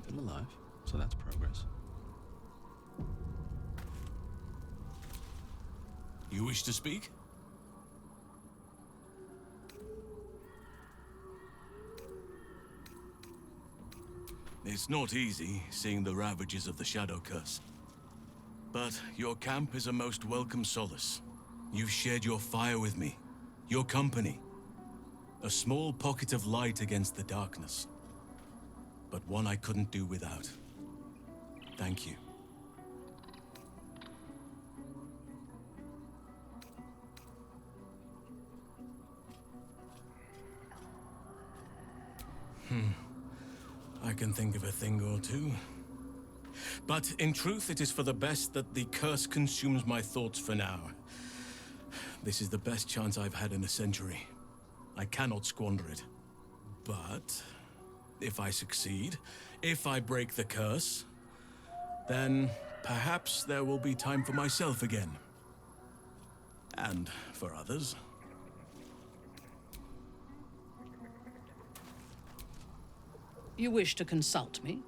Still alive, so that's progress. You wish to speak? It's not easy, seeing the ravages of the Shadow Curse. But your camp is a most welcome solace. You've shared your fire with me, your company. A small pocket of light against the darkness. But one I couldn't do without. Thank you. I can think of a thing or two. But in truth, it is for the best that the curse consumes my thoughts for now. This is the best chance I've had in a century. I cannot squander it. But if I succeed, if I break the curse, then perhaps there will be time for myself again. And for others. You wish to consult me?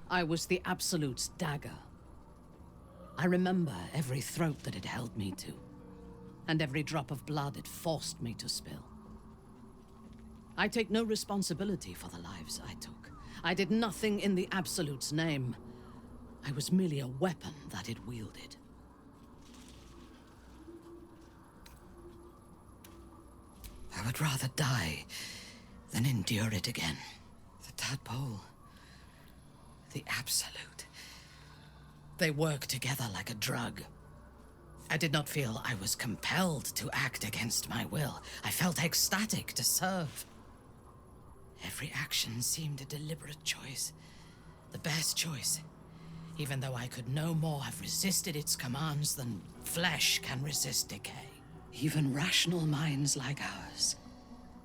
I was the Absolute's dagger. I remember every throat that it held me to, and every drop of blood it forced me to spill. I take no responsibility for the lives I took. I did nothing in the Absolute's name. I was merely a weapon that it wielded. I would rather die than endure it again. The tadpole, the Absolute, they work together like a drug. I did not feel I was compelled to act against my will. I felt ecstatic to serve. Every action seemed a deliberate choice, the best choice, even though I could no more have resisted its commands than flesh can resist decay. Even rational minds like ours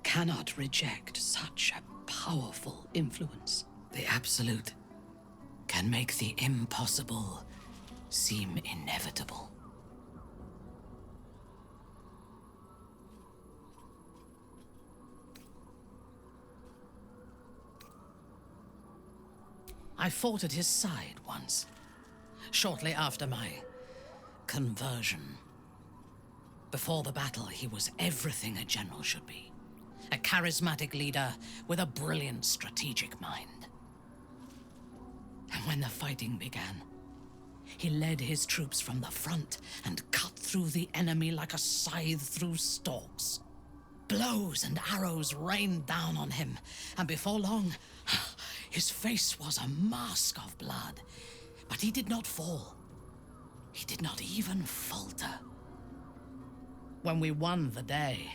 cannot reject such a powerful influence. The Absolute can make the impossible seem inevitable. I fought at his side once, shortly after my conversion. Before the battle, he was everything a general should be. A charismatic leader with a brilliant strategic mind. And when the fighting began, he led his troops from the front and cut through the enemy like a scythe through stalks. Blows and arrows rained down on him, and before long, his face was a mask of blood. But he did not fall. He did not even falter. When we won the day,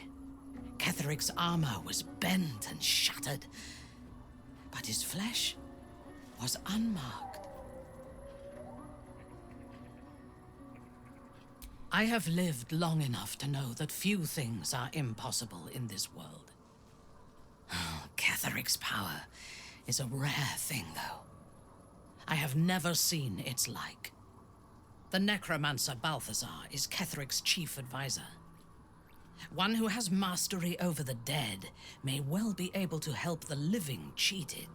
Ketheric's armor was bent and shattered, but his flesh was unmarked. I have lived long enough to know that few things are impossible in this world. Ketheric's power is a rare thing, though. I have never seen its like. The necromancer Balthazar is Ketheric's chief advisor. One who has mastery over the dead may well be able to help the living cheated.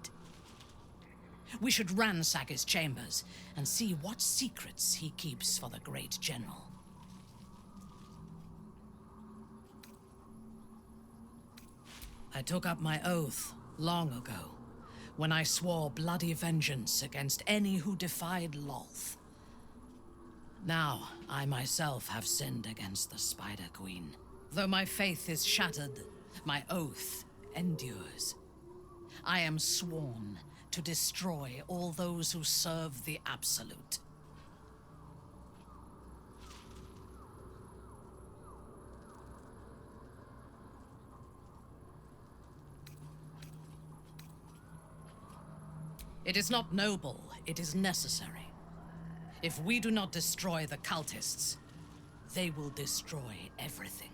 We should ransack his chambers and see what secrets he keeps for the great general. I took up my oath long ago, when I swore bloody vengeance against any who defied Lolth. Now, I myself have sinned against the Spider Queen. Though my faith is shattered, my oath endures. I am sworn to destroy all those who serve the Absolute. It is not noble, it is necessary. If we do not destroy the cultists, they will destroy everything.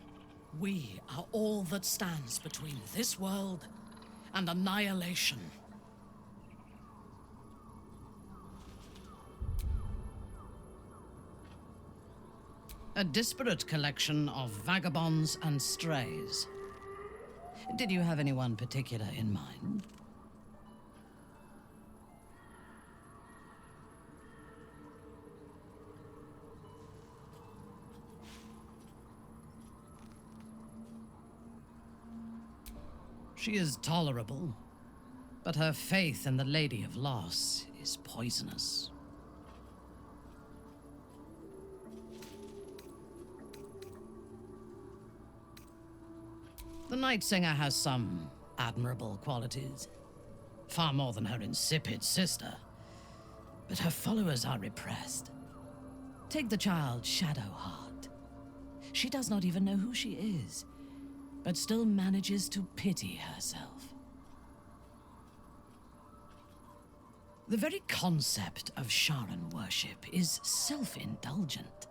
We are all that stands between this world and annihilation. A disparate collection of vagabonds and strays. Did you have anyone particular in mind? She is tolerable, but her faith in the Lady of Loss is poisonous. The Night Singer has some admirable qualities, far more than her insipid sister, but her followers are repressed. Take the child Shadowheart. She does not even know who she is, but still manages to pity herself. The very concept of Sharan worship is self-indulgent.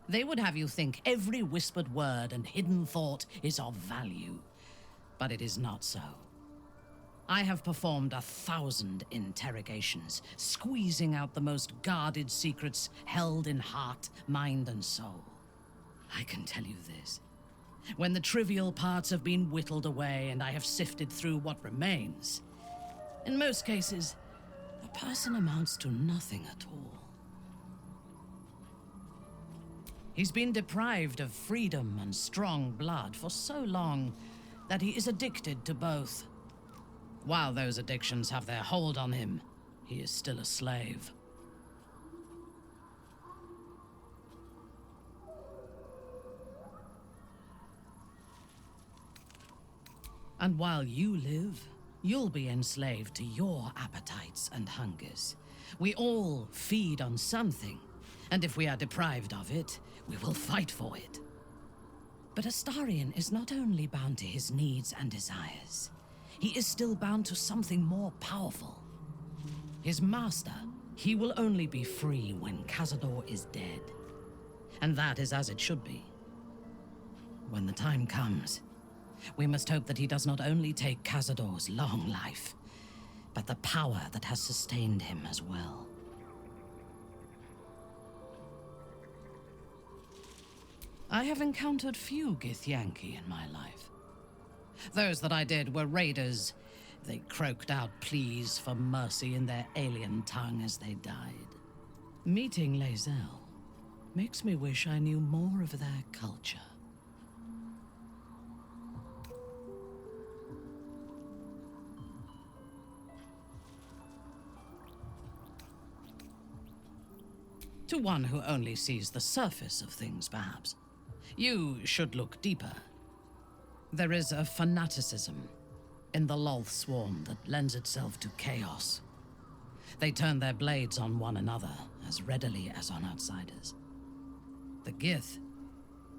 They would have you think every whispered word and hidden thought is of value, but it is not so. I have performed 1,000 interrogations, squeezing out the most guarded secrets held in heart, mind, and soul. I can tell you this. When the trivial parts have been whittled away and I have sifted through what remains, in most cases, a person amounts to nothing at all. He's been deprived of freedom and strong blood for so long that he is addicted to both. While those addictions have their hold on him, he is still a slave. And while you live, you'll be enslaved to your appetites and hungers. We all feed on something, and if we are deprived of it, we will fight for it. But Astarion is not only bound to his needs and desires, he is still bound to something more powerful. His master, he will only be free when Cazador is dead. And that is as it should be. When the time comes, we must hope that he does not only take Cazador's long life, but the power that has sustained him as well. I have encountered few Githyanki in my life. Those that I did were raiders. They croaked out pleas for mercy in their alien tongue as they died. Meeting Lae'zel makes me wish I knew more of their culture. To one who only sees the surface of things, perhaps. You should look deeper. There is a fanaticism in the Lolth swarm that lends itself to chaos. They turn their blades on one another as readily as on outsiders. The Gith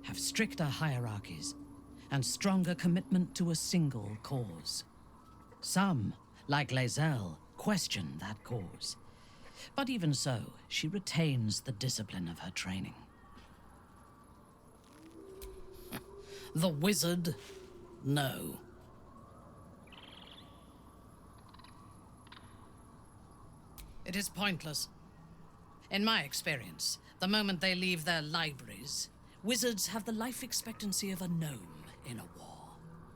have stricter hierarchies and stronger commitment to a single cause. Some, like Lae'zel, question that cause. But even so, she retains the discipline of her training. The wizard? No. It is pointless. In my experience, the moment they leave their libraries, wizards have the life expectancy of a gnome in a war.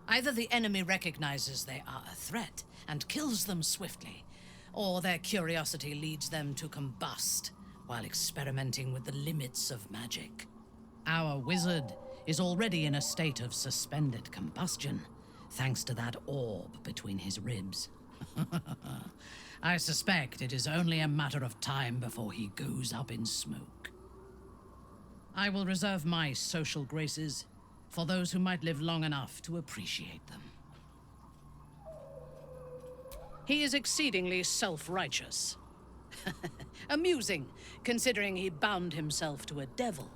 Either the enemy recognizes they are a threat and kills them swiftly, or their curiosity leads them to combust while experimenting with the limits of magic. Our wizard is already in a state of suspended combustion, thanks to that orb between his ribs. I suspect it is only a matter of time before he goes up in smoke. I will reserve my social graces for those who might live long enough to appreciate them. He is exceedingly self-righteous. Amusing, considering he bound himself to a devil.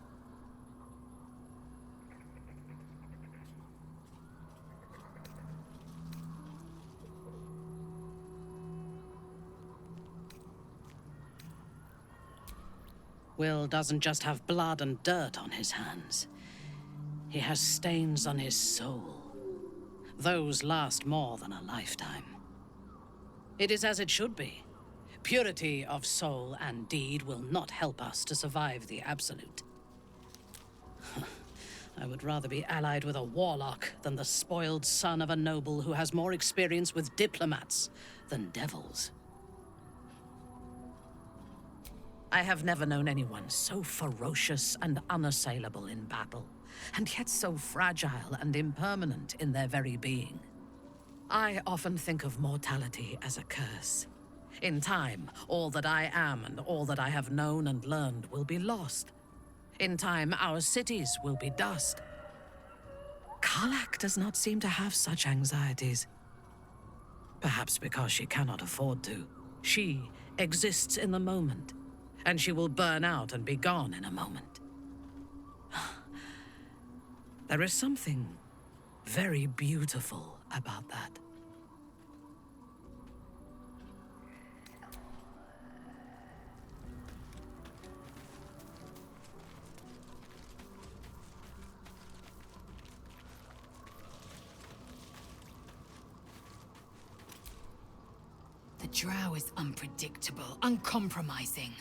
Will doesn't just have blood and dirt on his hands. He has stains on his soul. Those last more than a lifetime. It is as it should be. Purity of soul and deed will not help us to survive the Absolute. I would rather be allied with a warlock than the spoiled son of a noble who has more experience with diplomats than devils. I have never known anyone so ferocious and unassailable in battle, and yet so fragile and impermanent in their very being. I often think of mortality as a curse. In time, all that I am and all that I have known and learned will be lost. In time, our cities will be dust. Karlak does not seem to have such anxieties. Perhaps because she cannot afford to. She exists in the moment, and she will burn out and be gone in a moment. There is something very beautiful about that. The Drow is unpredictable, uncompromising.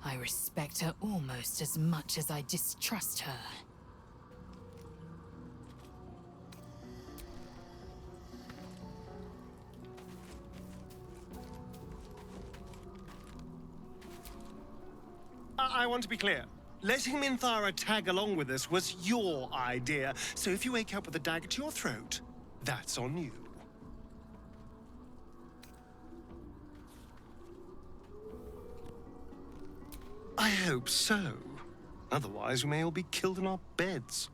I respect her almost as much as I distrust her. I want to be clear. Letting Minthara tag along with us was your idea, so if you wake up with a dagger to your throat, that's on you. I hope so. Otherwise, we may all be killed in our beds.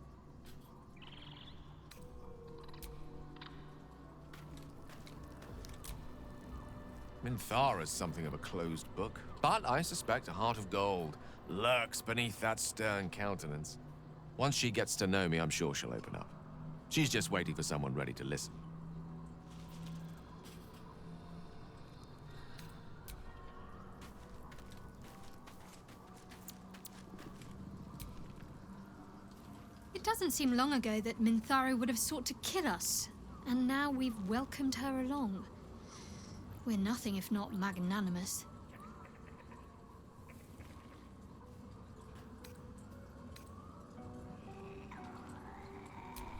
Minthara's something of a closed book, but I suspect a heart of gold lurks beneath that stern countenance. Once she gets to know me, I'm sure she'll open up. She's just waiting for someone ready to listen. It doesn't seem long ago that Minthara would have sought to kill us, and now we've welcomed her along. We're nothing if not magnanimous.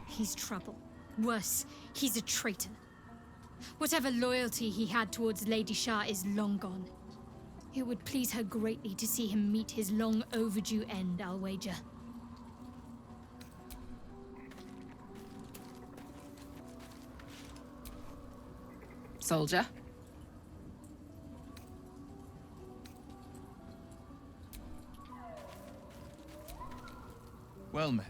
He's trouble. Worse, he's a traitor. Whatever loyalty he had towards Lady Shah is long gone. It would please her greatly to see him meet his long overdue end, I'll wager. Soldier? Well met.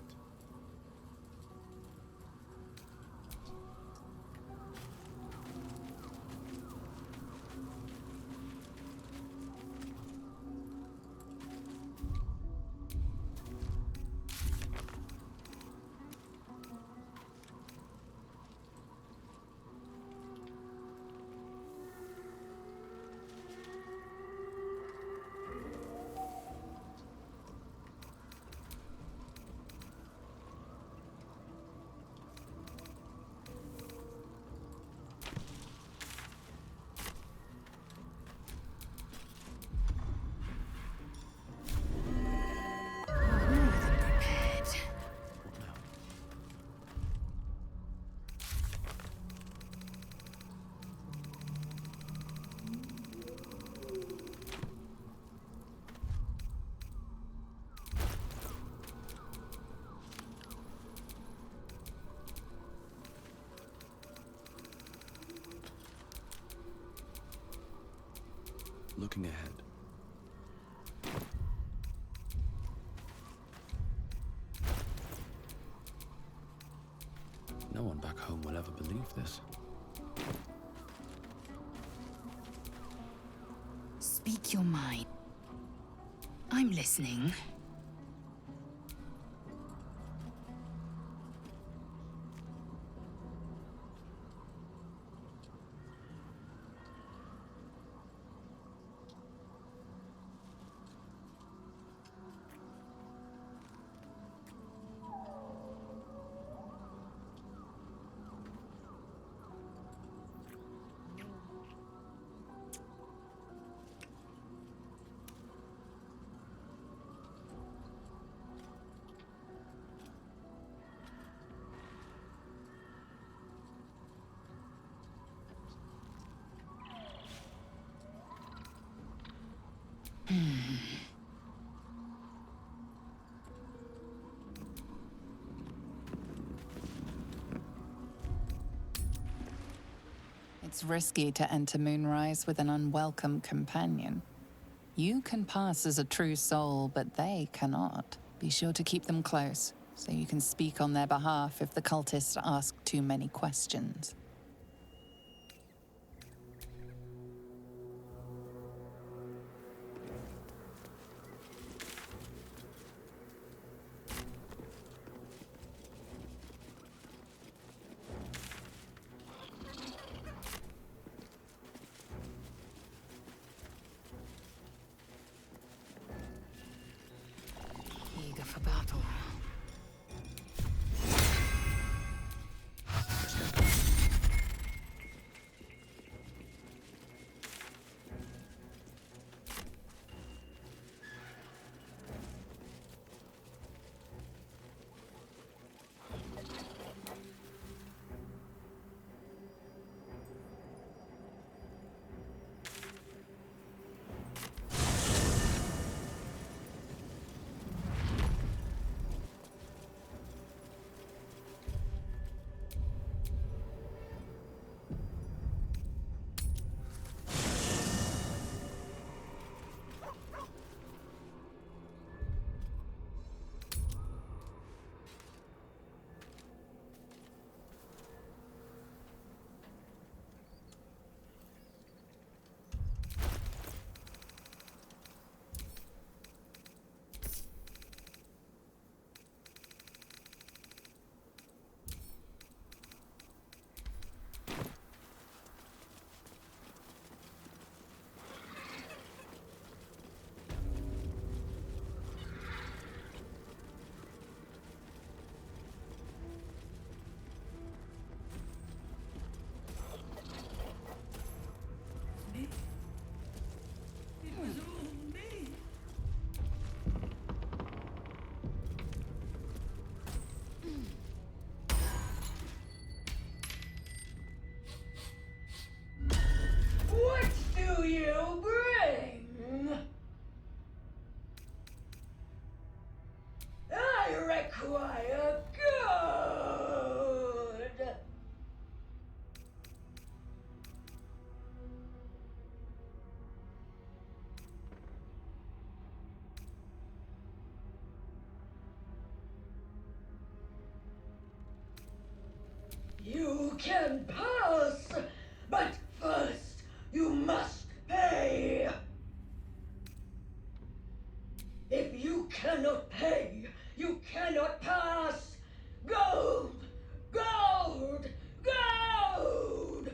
Looking ahead. No one back home will ever believe this. Speak your mind. I'm listening. It's risky to enter Moonrise with an unwelcome companion. You can pass as a true soul, but they cannot. Be sure to keep them close, so you can speak on their behalf if the cultists ask too many questions. Eager for battle. What do you bring? I require good. You can pass, but first you must pay. If you cannot pay, you cannot pass. Gold! Gold! Gold!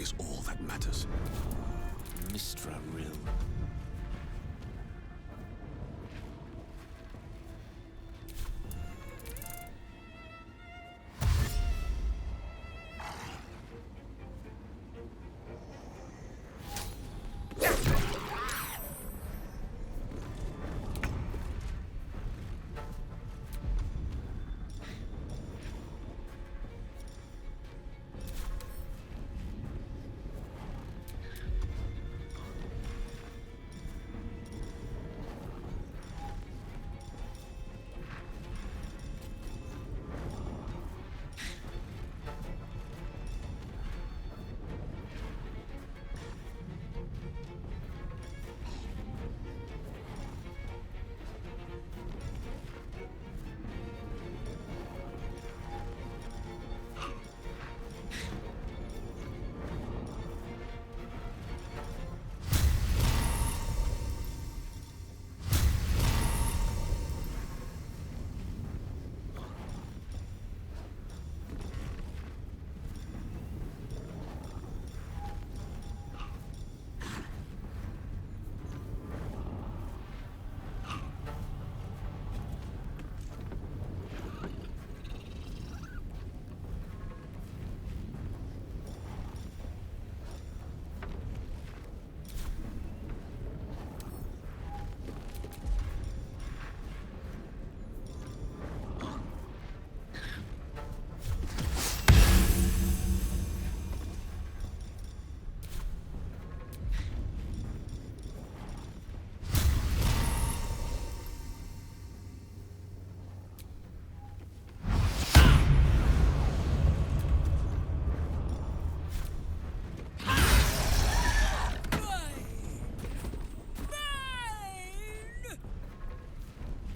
is all that matters. Mistra Rill.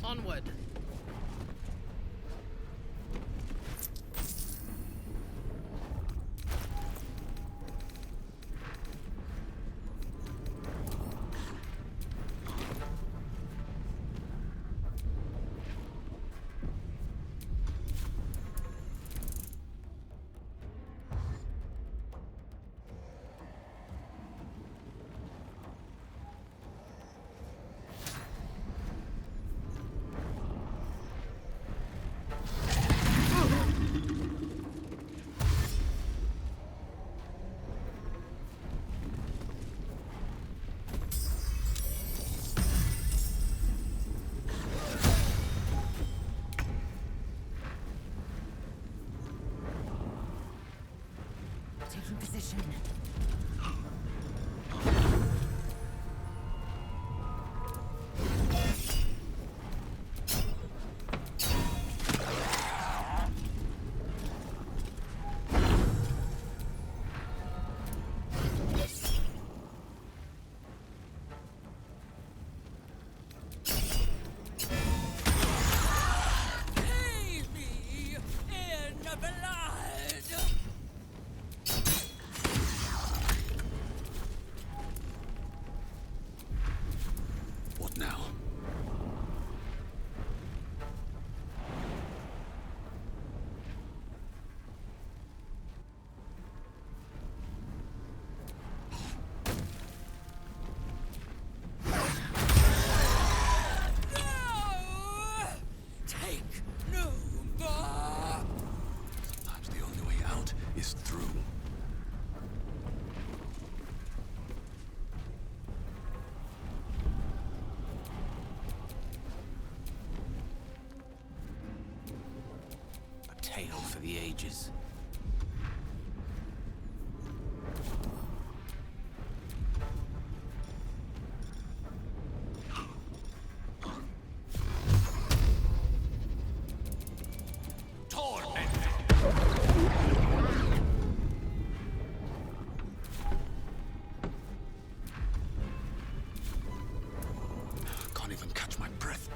Onward. Taking position. What now? Sometimes the only way out is through. A tale for the ages. Can't even catch my breath.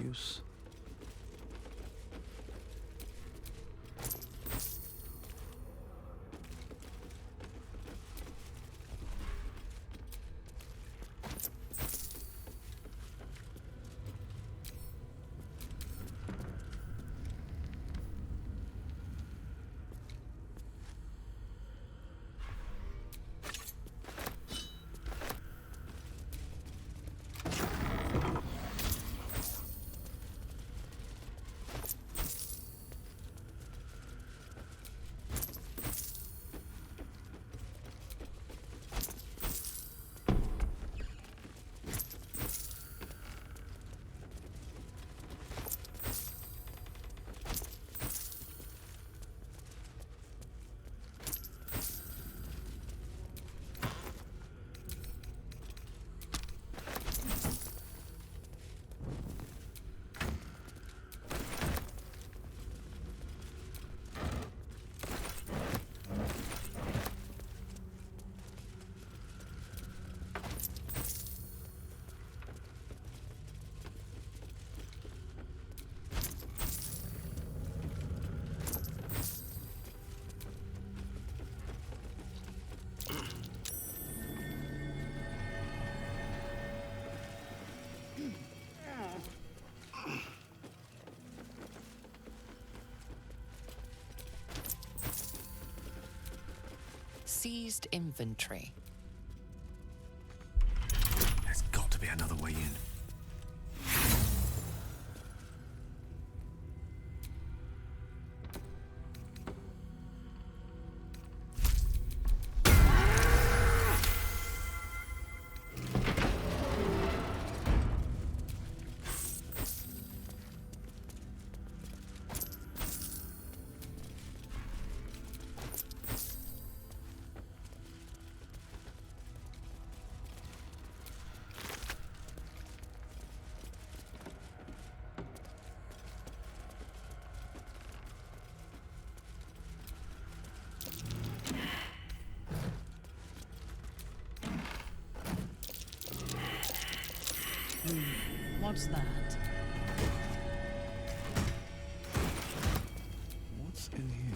use. Seized inventory. There's got to be another way in. What's that? What's in here?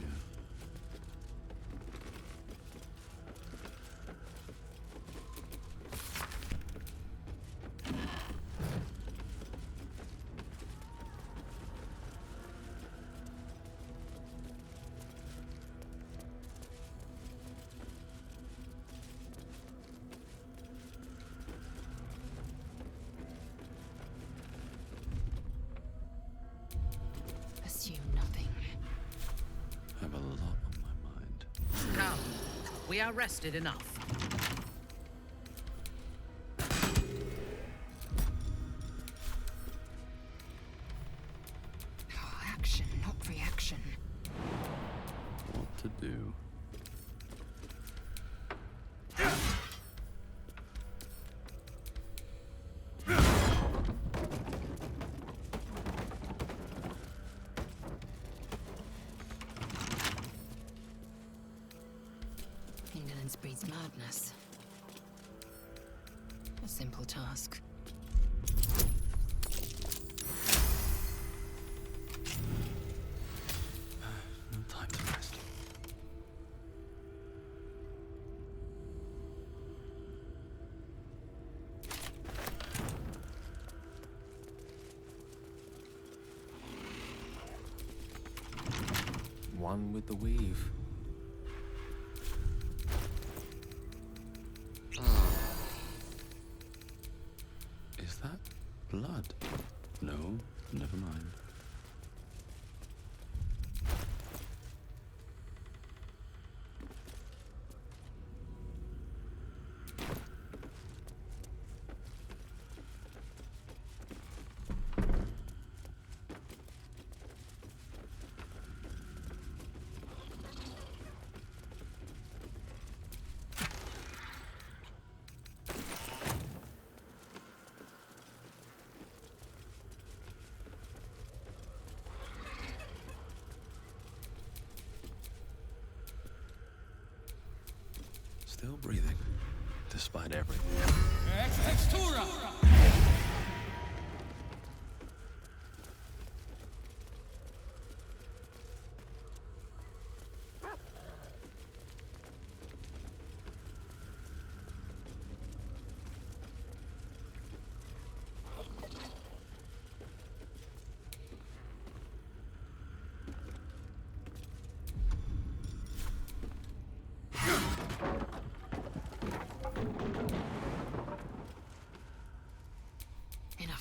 Assume nothing. I have a lot on my mind. Come. We are rested enough. Action, not reaction. What to do? Indolence breeds madness. A simple task. No time to rest. One with the weave. Is that blood? No, never mind. Still breathing, despite everything.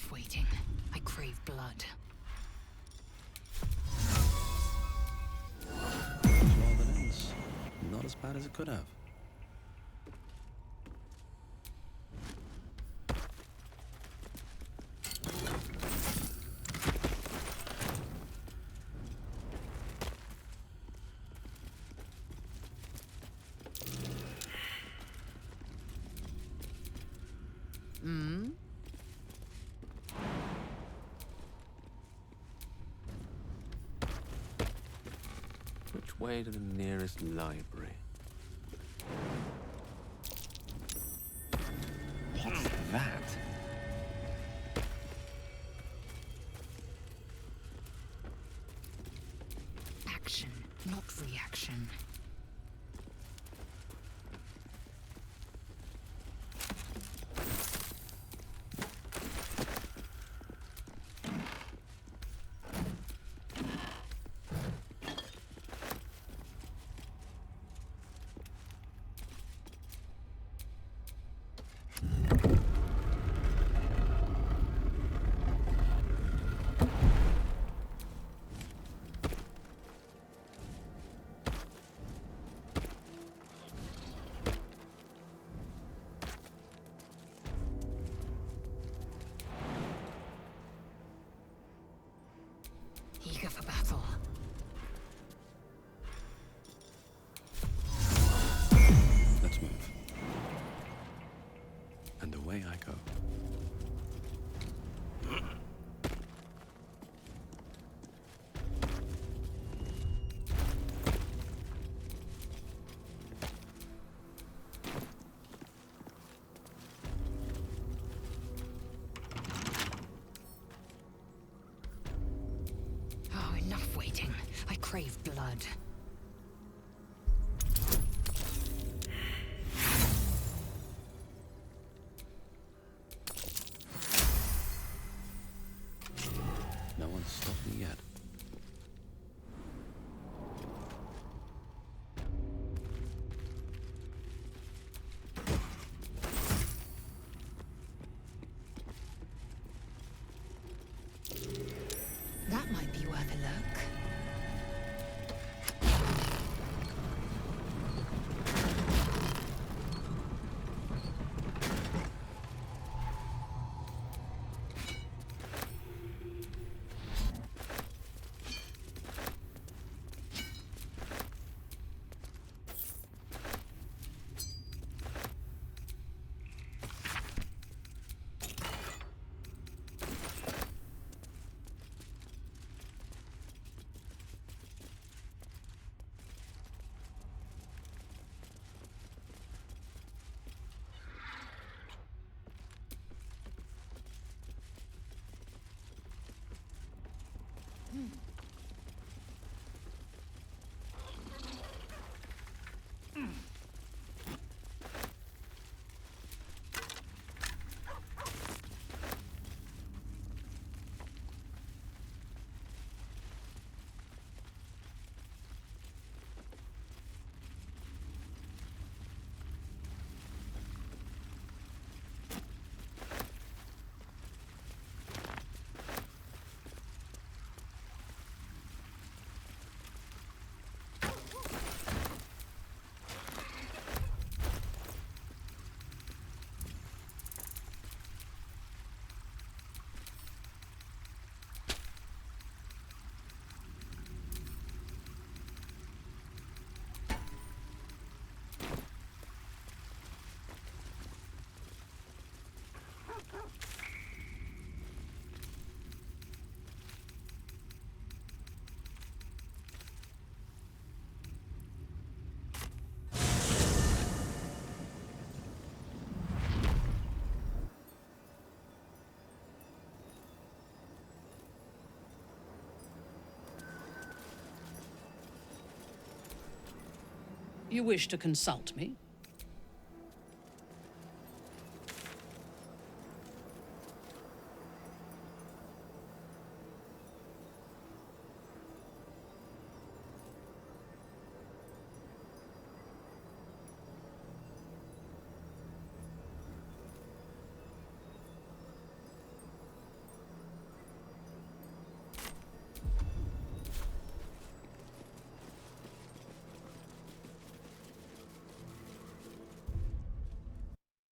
Enough waiting. I crave blood. Well, that ends. Not as bad as it could have. Which way to the nearest library? What's that? Action, not reaction. Eager for battle. Let's move. And away I go. Oh, enough waiting. I crave blood. No one's stopped me yet. That might be worth a look. You wish to consult me?